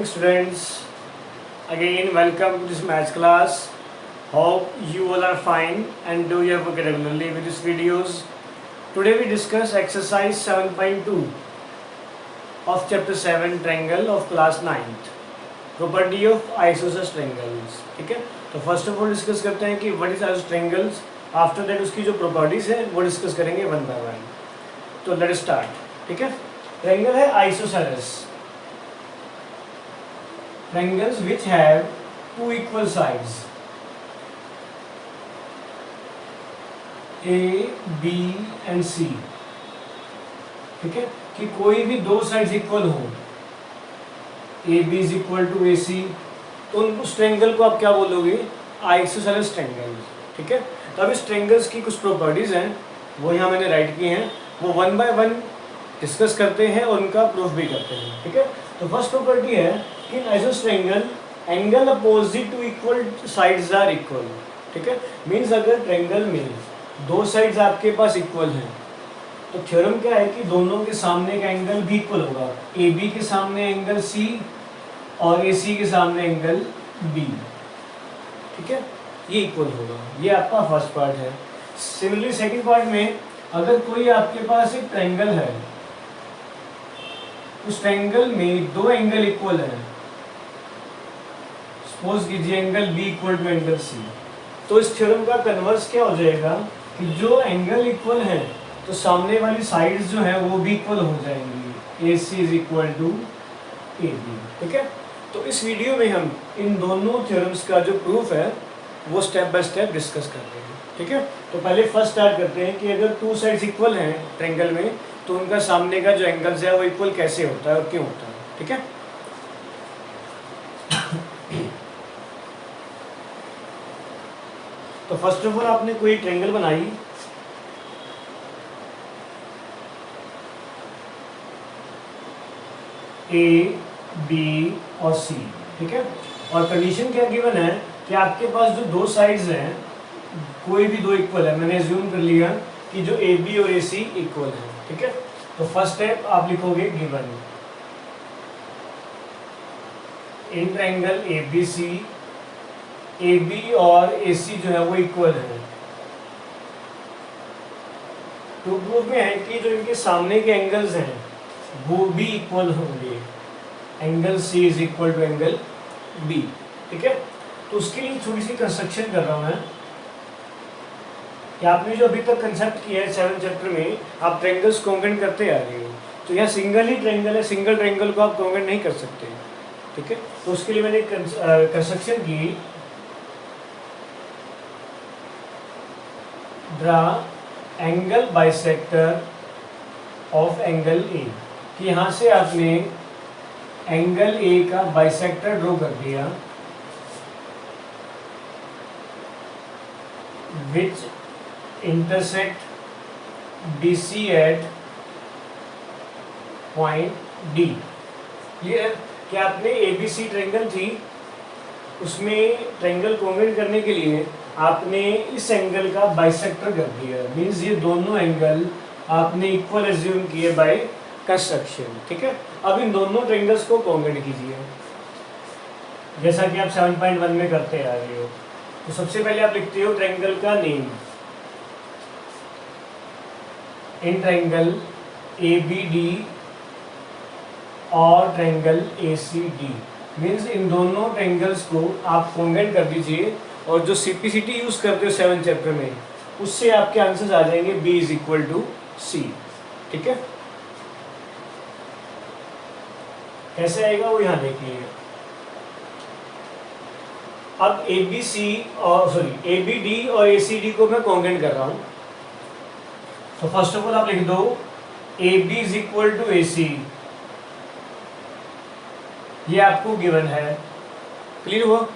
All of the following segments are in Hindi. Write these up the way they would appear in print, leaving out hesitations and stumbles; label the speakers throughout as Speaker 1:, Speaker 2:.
Speaker 1: morning students. Again welcome to this maths class. Hope you all are fine and do your work regularly with these videos. Today we discuss exercise 7.2 of chapter 7 triangle of class 9th. Property of isosceles triangles. ठीक है, तो फर्स्ट ऑफ ऑल डिस्कस करते हैं कि what is isosceles triangles. After that उसकी जो प्रॉपर्टीज है वो डिस्कस करेंगे वन बाय वन. तो लेट स्टार्ट. ठीक है, ट्रायंगल है isosceles. Triangles which have two equal sides A, B and C. ठीक है, कि कोई भी दो साइड्स इक्वल हो, A B is equal to A C, तो उस ट्रायंगल को आप क्या बोलोगे? Isosceles triangle. ठीक है, तो अब इस ट्रायंगल्स की कुछ प्रॉपर्टीज हैं वो यहाँ मैंने राइट की हैं, वो वन बाय वन डिस्कस करते हैं और उनका प्रूफ भी करते हैं. ठीक है, तो फर्स्ट प्रॉपर्टी है कि in isosceles triangle angle opposite to equal sides are equal. ठीक है, मीन्स अगर ट्रायंगल में दो साइड्स आपके पास इक्वल हैं तो थ्योरम क्या है कि दोनों के सामने का एंगल भी इक्वल होगा. ए बी के सामने एंगल सी और ए सी के सामने एंगल बी. ठीक है, ये इक्वल होगा. ये आपका फर्स्ट पार्ट है. सिमिलरली सेकंड पार्ट में अगर कोई आपके पास एक ट्रायंगल है, उस ट्रायंगल में दो एंगल इक्वल है, सपोज कीजिए angle B equal to angle C, तो इस थ्योरम का कन्वर्स क्या हो जाएगा कि जो एंगल इक्वल है तो सामने वाली साइड्स जो है वो भी इक्वल हो जाएंगी. A C is equal to A B. ठीक है, तो इस वीडियो में हम इन दोनों थ्योरम्स का जो प्रूफ है वो स्टेप बाय स्टेप डिस्कस करते हैं. ठीक है, तो पहले फर्स्ट स्टार्ट करते हैं कि अगर टू साइड्स इक्वल हैं ट्रायंगल में तो उनका सामने का जो एंगल्स है वो इक्वल कैसे होता है और क्यों होता है. ठीक है, तो फर्स्ट ऑफ ऑल आपने कोई ट्रायंगल बनाई, ए बी और सी. ठीक है, और कंडीशन क्या गिवन है कि आपके पास जो दो साइड्स हैं कोई भी दो इक्वल है. मैंने अज्यूम कर लिया कि जो ए बी और ए सी इक्वल है. ठीक है, तो फर्स्ट स्टेप आप लिखोगे given in triangle A B C, A B और ए सी जो है वो इक्वल है. तो प्रूफ में है कि जो इनके सामने के एंगल्स हैं वो भी इक्वल होंगे. Angle C is equal to angle B. ठीक है, तो उसके लिए थोड़ी सी कंस्ट्रक्शन कर रहा हूं मैं कि आपने जो अभी तक कंसेप्ट किया है 7 चैप्टर में, आप ट्रायंगल्स कॉन्ग्रेंट करते आ रहे हो. तो यहाँ सिंगल ही ट्रायंगल है, सिंगल ट्रायंगल को आप कॉन्ग्रेंट नहीं कर सकते. ठीक है, तो उसके लिए मैंने कंस्ट्रक्शन की, draw angle bisector of angle A, कि यहाँ से आपने एंगल ए का बाइसेक्टर ड्रॉ कर दिया which intersect B C at point D. Clear कि आपने ए बी सी ट्रायंगल थी, उसमें ट्रायंगल कॉन्ग्रेंट करने के लिए आपने इस एंगल का बाइसेक्टर कर दिया. मीन्स ये दोनों एंगल आपने इक्वल एज्यूम किए बाय कंस्ट्रक्शन. ठीक है, अब इन दोनों ट्रायंगल्स को कॉन्ग्रेंट कीजिए जैसा कि आप 7.1 में करते आ रहे हो. तो सबसे पहले आप लिखते हो ट्रायंगल का name. In triangle A B D और triangle A C D, means इन दोनों ट्रायंगल्स को आप कॉन्ग्रेंट कर दीजिए. और जो सीपीसीटी यूज करते हो 7 चैप्टर में, उससे आपके आंसर्स आ जाएंगे बी इज इक्वल टू सी. ठीक है, कैसे आएगा वो यहाँ देखिए. अब ए बी सी और ए बी डी और ए सी डी को मैं कॉन्ग्रेंट कर रहा हूँ. तो फर्स्ट ऑफ ऑल आप लिख दो A B is equal to A C. ये आपको गिवन है. क्लियर हुआ?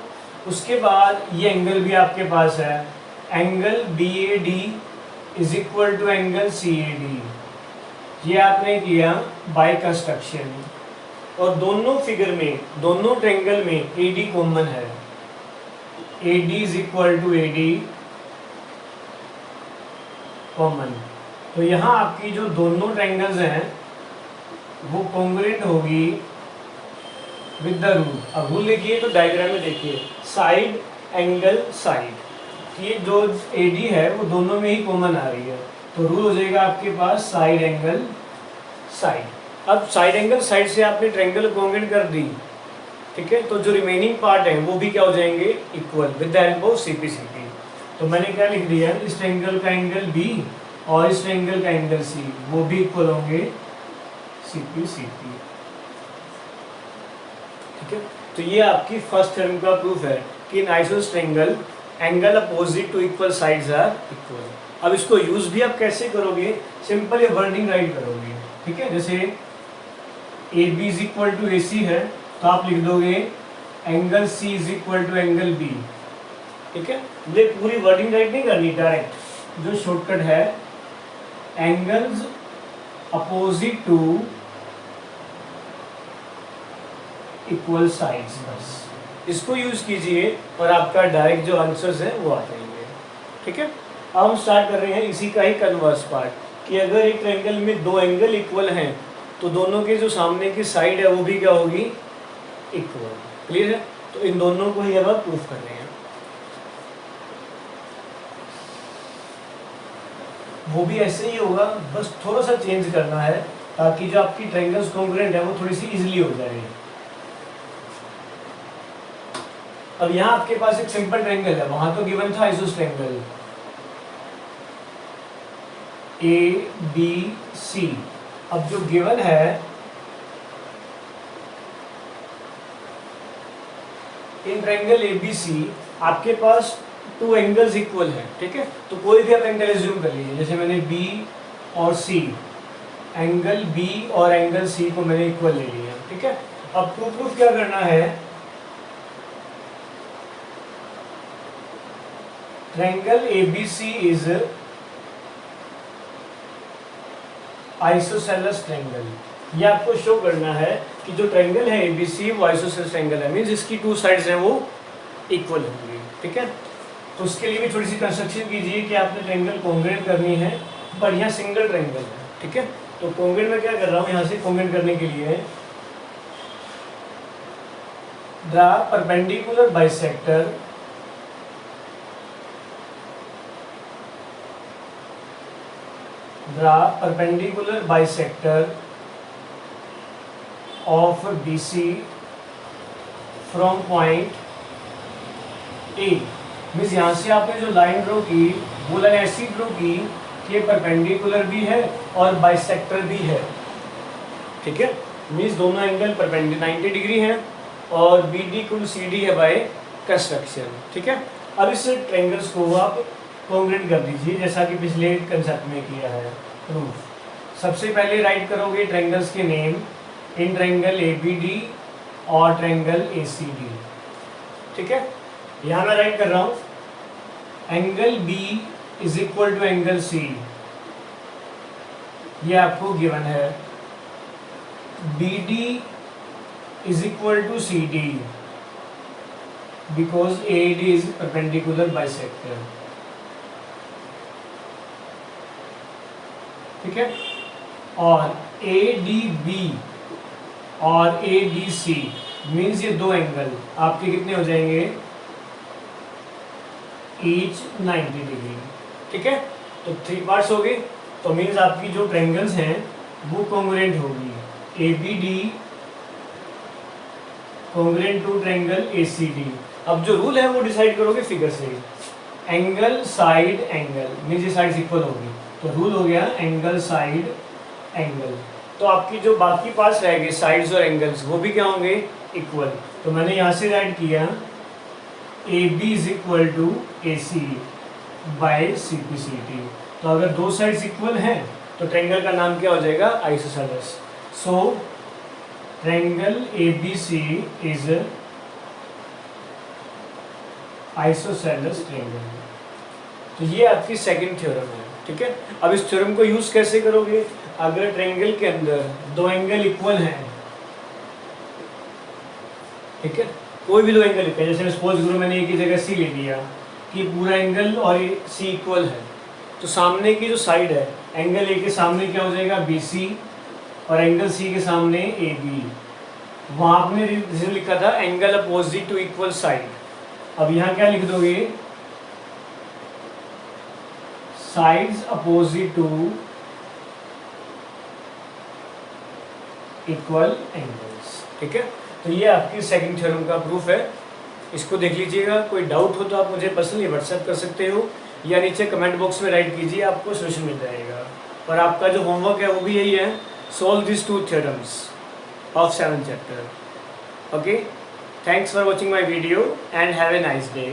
Speaker 1: उसके बाद ये एंगल भी आपके पास है, angle B A D is equal to angle C A D. ये आपने किया बाय कंस्ट्रक्शन. और दोनों फिगर में, दोनों ट्रायंगल में ए डी कॉमन है. A D is equal to A D common. तो यहाँ आपकी जो दोनों ट्रायंगल्स हैं वो कॉन्ग्रुएंट होगी विद द रूल। अब रूल लिखिए तो डायग्राम में देखिए, साइड एंगल साइड, ये जो AD है वो दोनों में ही कॉमन आ रही है, तो रूल हो जाएगा आपके पास साइड एंगल साइड। अब साइड एंगल साइड से आपने ट्रायंगल कॉन्ग्रुएंट कर दी, ठीक है, तो जो रिमेनिंग पार्ट है वो भी क्या हो जाएंगे, equal with the help of CP तो मैंने क्या लिख दिया, इस ट्रायंगल का एंगल B और इस ट्रायंगल का एंगल C वो भी इक्वल होंगे CP। ठीक है, तो ये आपकी फर्स्ट थ्योरम का प्रूफ है कि in isosceles triangle angle opposite to equal sides are equal. अब इसको यूज भी आप कैसे करोगे, सिंपल ये वर्डिंग राइट करोगे, ठीक है, जैसे AB is equal to AC है तो आप लिख दोगे angle C is equal to angle B, ठीक है। ये पूरी वर्डिंग राइट नहीं करनी, डायरेक्ट जो शॉर्टकट है angles opposite to equal sides, बस इसको यूज कीजिए और आपका डायरेक्ट जो आंसर्स है वो आ जाएंगे, ठीक है। अब हम स्टार्ट कर रहे हैं इसी का ही कन्वर्स पार्ट कि अगर एक ट्रायंगल में दो एंगल इक्वल हैं तो दोनों के जो सामने की साइड है वो भी क्या होगी, इक्वल। क्लियर है, तो इन दोनों को ही अब आप प्रूफ कर रहे हैं। वो भी ऐसे ही होगा, बस थोड़ा सा चेंज करना है ताकि जो आपकी ट्रायंगल्स कॉन्ग्रुएंट है वो थोड़ी सी इजीली हो जाए। अब यहाँ आपके पास एक सिंपल ट्रायंगल है, वहां तो गिवन था आइसोसेलेस ट्रायंगल ABC। अब जो गिवन है इन ट्रायंगल ABC आपके पास टू एंगल्स इक्वल है, ठीक है, तो कोई भी आप एंगल एज्यूम कर लीजिए, जैसे मैंने B और C, एंगल B और एंगल C को मैंने इक्वल ले लिया, ठीक है। अब प्रूफ क्या करना है, triangle ABC is isosceles triangle. ये आपको शो करना है कि जो ट्रायंगल है ABC वो आइसोसेलेस ट्रायंगल है, मींस इसकी टू साइड्स हैं वो इक्वल होंगी, ठीक है। तो उसके लिए भी थोड़ी सी कंस्ट्रक्शन कीजिए कि आपने ट्रायंगल कॉन्ग्रुएंट करनी है, पर यहाँ सिंगल ट्रायंगल है, ठीक है। तो कॉन्ग्रुएंट में क्या कर रहा हूँ, यहाँ से कॉन्ग्रुएंट करने के लिए draw perpendicular bisector of BC from point A। Means यहाँ से आपने जो लाइन ड्रॉ की वो लाइन ऐसी ड्रॉ की कि ये परपेंडिकुलर भी है और बाइसेक्टर भी है, ठीक है। मीन्स दोनों एंगल परपेंडिकुलर 90 डिग्री हैं और BD कुल CD है बाय कंस्ट्रक्शन, ठीक है। अब इस ट्रायंगल्स को आप कॉन्ग्रुएंट कर दीजिए जैसा कि पिछले कंसेप्ट में किया है प्रूफ। सबसे पहले राइट करोगे ट्रायंगल्स के नेम, इन ट्रायंगल ABD और ट्रायंगल ACD, ठीक है। यहाँ मैं राइट कर रहा हूँ angle B is equal to angle C, ये आपको गिवन है। BD is equal to CD because AD is perpendicular bisector, ठीक है। और ADB और ADC मीन्स ये दो एंगल आपके कितने हो जाएंगे, ईच 90 डिग्री, ठीक है। तो 3 पार्ट्स हो गए, तो मीन्स आपकी जो ट्रायंगल्स हैं वो कॉन्ग्रुएंट होगी, ABD congruent to triangle ACD। अब जो रूल है वो डिसाइड करोगे फिगर से, एंगल साइड एंगल मीन्स ये साइड्स इक्वल होगी, तो रूल हो गया एंगल साइड एंगल। तो आपकी जो बाकी पार्ट्स रह गए साइड्स और एंगल्स वो भी क्या होंगे, इक्वल। तो मैंने यहाँ से राइट किया AB is equal to AC by CPCT। तो अगर दो साइड्स इक्वल हैं तो ट्रायंगल का नाम क्या हो जाएगा, isosceles. So triangle ABC is isosceles triangle. तो ये आपकी सेकंड थ्योरम है, ठीक है। अब इस थ्योरम को यूज कैसे करोगे, अगर ट्रायंगल के अंदर दो एंगल इक्वल हैं, ठीक है, कोई भी दो एंगल इक्वल, जैसे सपोज करो मैंने एक ही जगह C ले लिया कि पूरा एंगल और C इक्वल है, तो सामने की जो साइड है एंगल A के सामने क्या हो जाएगा, BC और एंगल C के सामने AB, वहां आपने जैसे लिखा था angle opposite to equal side, अब यहाँ क्या लिख दोगे, sides opposite to equal angles. ठीक है, तो ये आपकी सेकंड थ्योरम का प्रूफ है, इसको देख लीजिएगा। कोई डाउट हो तो आप मुझे पर्सनली व्हाट्सएप कर सकते हो या नीचे कमेंट बॉक्स में राइट कीजिए, आपको सोल्यूशन मिल जाएगा। और आपका जो होमवर्क है वो भी यही है, solve these two theorems of 7th chapter. Okay, thanks for watching my video and have a nice day.